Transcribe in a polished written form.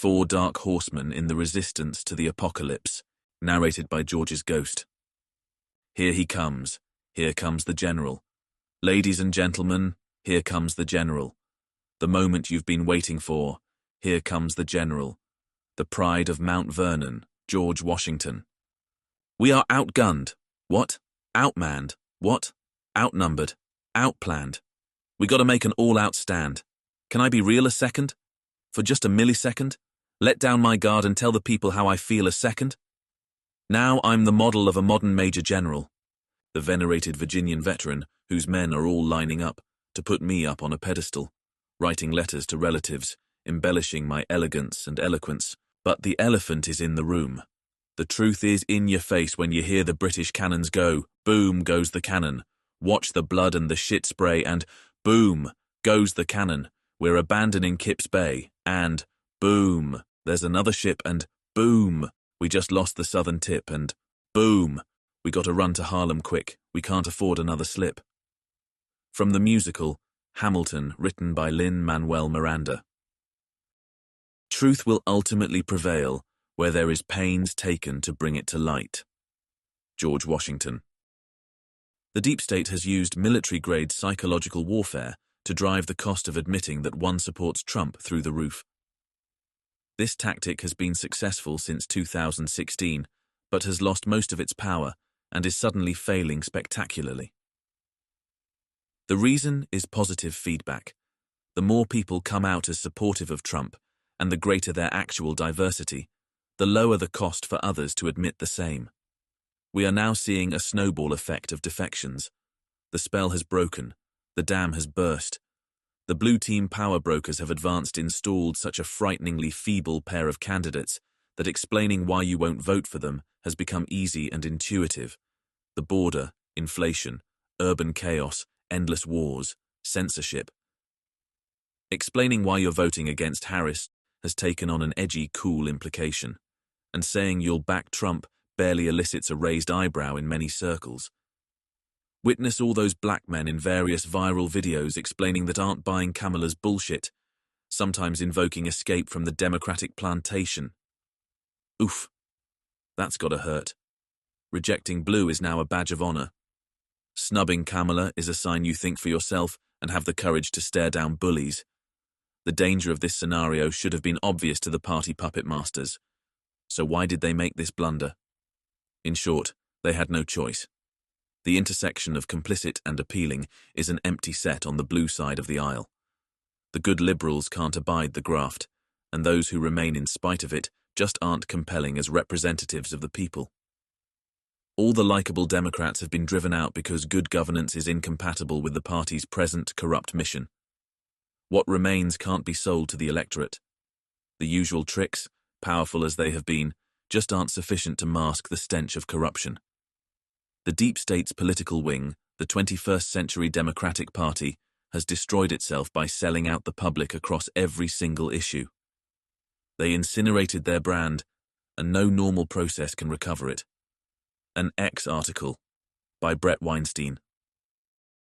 Four dark horsemen in the resistance to the apocalypse, narrated by George's ghost. Here he comes. Here comes the general. Ladies and gentlemen, here comes the general. The moment you've been waiting for. Here comes the general. The pride of Mount Vernon, George Washington. We are outgunned. What? Outmanned. What? Outnumbered. Outplanned. We gotta make an all-out stand. Can I be real a second? For just a millisecond? Let down my guard and tell the people how I feel a second? Now I'm the model of a modern major general. The venerated Virginian veteran whose men are all lining up to put me up on a pedestal, writing letters to relatives, embellishing my elegance and eloquence. But the elephant is in the room. The truth is in your face when you hear the British cannons go. Boom goes the cannon. Watch the blood and the shit spray and boom goes the cannon. We're abandoning Kip's Bay and boom, there's another ship and boom, we just lost the southern tip and boom, we gotta run to Harlem quick. We can't afford another slip. From the musical Hamilton, written by Lin-Manuel Miranda. Truth will ultimately prevail where there is pains taken to bring it to light. George Washington. The deep state has used military-grade psychological warfare to drive the cost of admitting that one supports Trump through the roof. This tactic has been successful since 2016, but has lost most of its power and is suddenly failing spectacularly. The reason is positive feedback. The more people come out as supportive of Trump, and the greater their actual diversity, the lower the cost for others to admit the same. We are now seeing a snowball effect of defections. The spell has broken. The dam has burst. The blue team power brokers have installed such a frighteningly feeble pair of candidates that explaining why you won't vote for them has become easy and intuitive. The border, inflation, urban chaos, endless wars, censorship. Explaining why you're voting against Harris has taken on an edgy, cool implication, and saying you'll back Trump barely elicits a raised eyebrow in many circles. Witness all those black men in various viral videos explaining that aren't buying Kamala's bullshit, sometimes invoking escape from the Democratic plantation. Oof. That's gotta hurt. Rejecting blue is now a badge of honor. Snubbing Kamala is a sign you think for yourself and have the courage to stare down bullies. The danger of this scenario should have been obvious to the party puppet masters. So why did they make this blunder? In short, they had no choice. The intersection of complicit and appealing is an empty set on the blue side of the aisle. The good liberals can't abide the graft, and those who remain in spite of it just aren't compelling as representatives of the people. All the likable Democrats have been driven out because good governance is incompatible with the party's present corrupt mission. What remains can't be sold to the electorate. The usual tricks, powerful as they have been, just aren't sufficient to mask the stench of corruption. The deep state's political wing, the 21st Century Democratic Party, has destroyed itself by selling out the public across every single issue. They incinerated their brand, and no normal process can recover it. An X article by Weinstein.